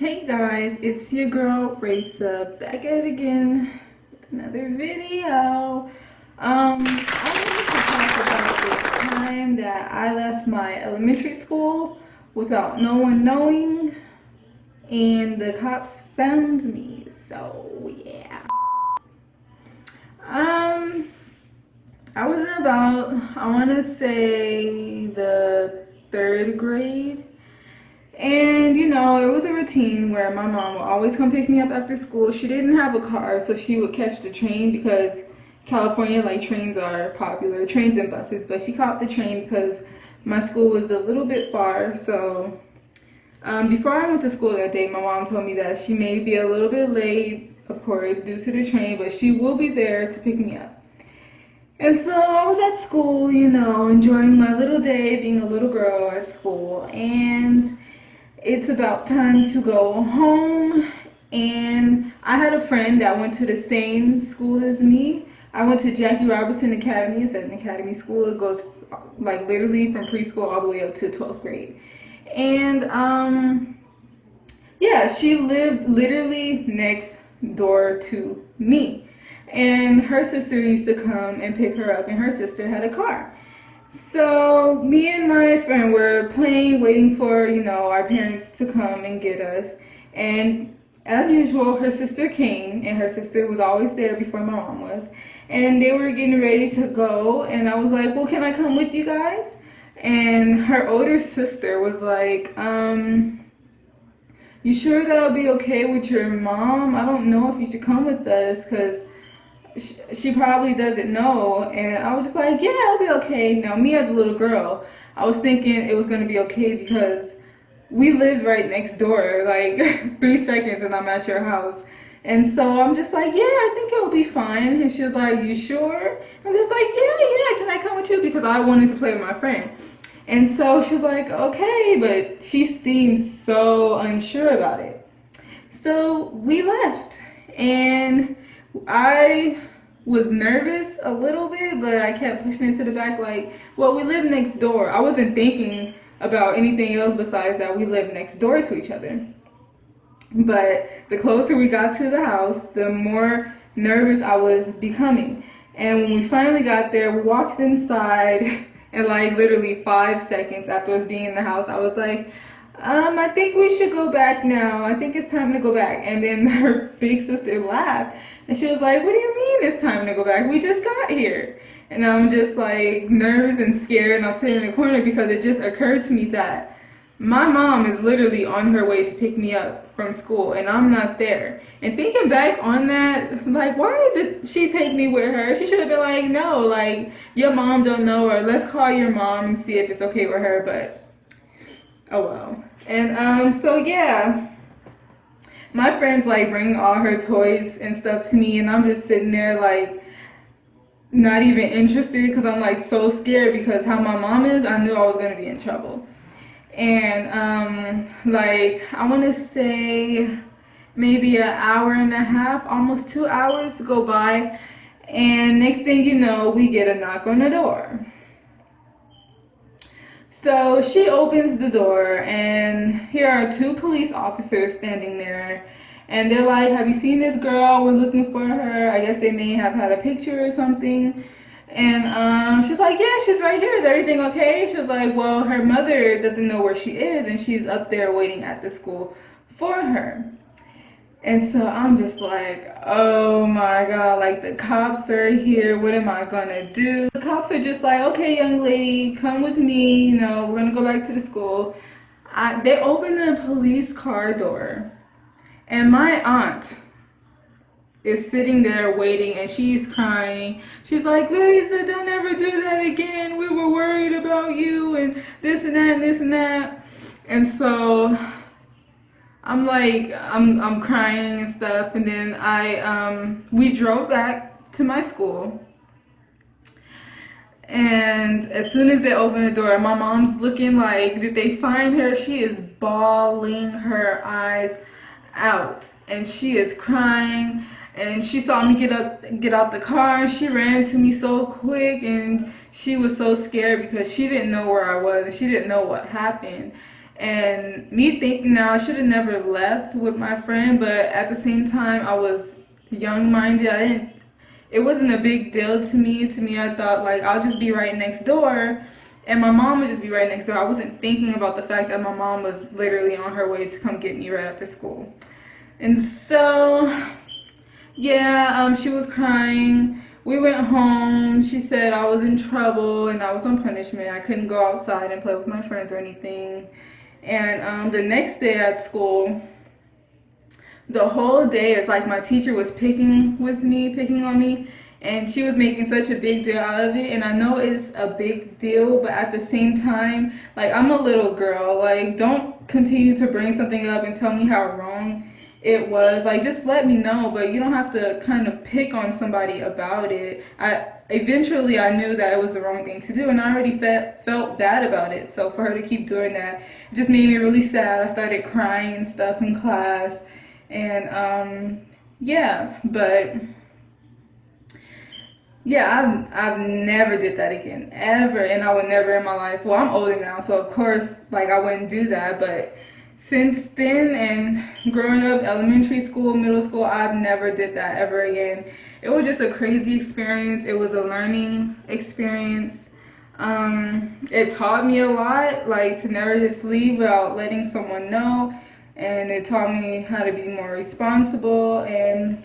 Hey guys, it's your girl Raisa back at it again with another video. I wanted to talk about this time that I left my elementary school without no one knowing and the cops found me. So yeah. Um I was in about, I want to say, the third grade. And it was a routine where my mom would always come pick me up after school. She didn't have a car, so she would catch the train because California, like, trains are popular, trains and buses. But she caught the train because my school was a little bit far. So before I went to school that day, my mom told me that she may be a little bit late, of course, due to the train, but she will be there to pick me up. And so I was at school, enjoying my little day, being a little girl at school, and it's about time to go home. And I had a friend that went to the same school as me. I went to Jackie Robinson Academy. It's an academy school. It goes like literally from preschool all the way up to 12th grade. And yeah, she lived literally next door to me. And her sister used to come and pick her up, and her sister had a car. So me and my friend were playing, waiting for, our parents to come and get us. And as usual, her sister came, and her sister was always there before my mom was. And they were getting ready to go, and I was like, well, can I come with you guys? And her older sister was like, you sure that'll be okay with your mom? I don't know if you should come with us, because she probably doesn't know. And I was just like, yeah, it'll be okay. Now, me as a little girl, I was thinking it was going to be okay because we lived right next door, like 3 seconds and I'm at your house. And so I'm just like, yeah, I think it'll be fine. And she was like, you sure? I'm just like, yeah, can I come with you? Because I wanted to play with my friend. And so she was like, okay, but she seemed so unsure about it. So we left, and I was nervous a little bit, but I kept pushing it to the back like, well, we live next door. I wasn't thinking about anything else besides that we live next door to each other. But the closer we got to the house, the more nervous I was becoming. And when we finally got there, we walked inside, and like literally 5 seconds after us being in the house, I was like, I think we should go back now. I think it's time to go back. And then her big sister laughed, and she was like, what do you mean it's time to go back? We just got here. And I'm just like nervous and scared, and I'm sitting in the corner because it just occurred to me that my mom is literally on her way to pick me up from school, and I'm not there. And thinking back on that, like, why did she take me with her? She should have been like, no, like, your mom don't know her. Let's call your mom and see if it's okay with her. But oh well. And so yeah, my friends like bring all her toys and stuff to me, and I'm just sitting there like not even interested because I'm like so scared because how my mom is, I knew I was gonna be in trouble. And like I want to say maybe an hour and a half, almost 2 hours go by, and next thing you know, we get a knock on the door. So she opens the door, and here are two police officers standing there. And they're like, have you seen this girl? We're looking for her. I guess they may have had a picture or something. And she's like, yeah, she's right here. Is everything okay? She was like, well, her mother doesn't know where she is, and she's up there waiting at the school for her. And so I'm just like, oh my God, like the cops are here. What am I gonna do? The cops are just like, okay, young lady, come with me. We're gonna go back to the school. They open the police car door, and my aunt is sitting there waiting, and she's crying. She's like, Larissa, don't ever do that again. We were worried about you, and this and that and this and that. And so I'm like, I'm crying and stuff, and then we drove back to my school, and as soon as they open the door, my mom's looking like, did they find her? She is bawling her eyes out, and she is crying, and she saw me get out the car, and she ran to me so quick, and she was so scared because she didn't know where I was, and she didn't know what happened. And me thinking now, I should have never left with my friend, but at the same time, I was young-minded. It wasn't a big deal to me. To me, I thought like I'll just be right next door and my mom would just be right next door. I wasn't thinking about the fact that my mom was literally on her way to come get me right after school. And so, yeah, she was crying. We went home. She said I was in trouble and I was on punishment. I couldn't go outside and play with my friends or anything. And the next day at school, the whole day it's like my teacher was picking on me, and she was making such a big deal out of it. And I know it's a big deal, but at the same time, like, I'm a little girl. Like, don't continue to bring something up and tell me how wrong it was. Like, just let me know, but you don't have to kind of pick on somebody about it. Eventually I knew that it was the wrong thing to do, and I already felt bad about it. So for her to keep doing that, it just made me really sad. I started crying and stuff in class. And yeah, but yeah, I've never did that again, ever, and I would never in my life. Well, I'm older now, so of course, like, I wouldn't do that. But since then and growing up, elementary school, middle school, I've never did that ever again. It was just a crazy experience. It was a learning experience. It taught me a lot, like, to never just leave without letting someone know. And it taught me how to be more responsible. And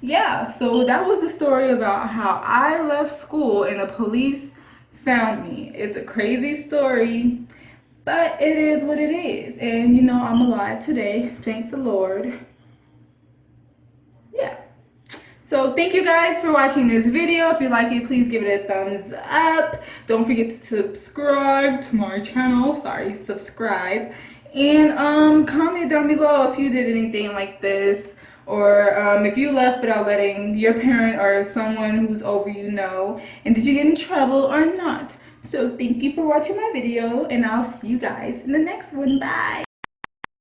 yeah, so that was the story about how I left school and the police found me. It's a crazy story, but it is what it is. And you know, I'm alive today, thank the Lord. Yeah. So thank you guys for watching this video. If you like it, please give it a thumbs up. Don't forget to subscribe to my channel. Sorry, subscribe. And comment down below if you did anything like this, or if you left without letting your parent or someone who's over you know, and did you get in trouble or not. So thank you for watching my video, and I'll see you guys in the next one. Bye.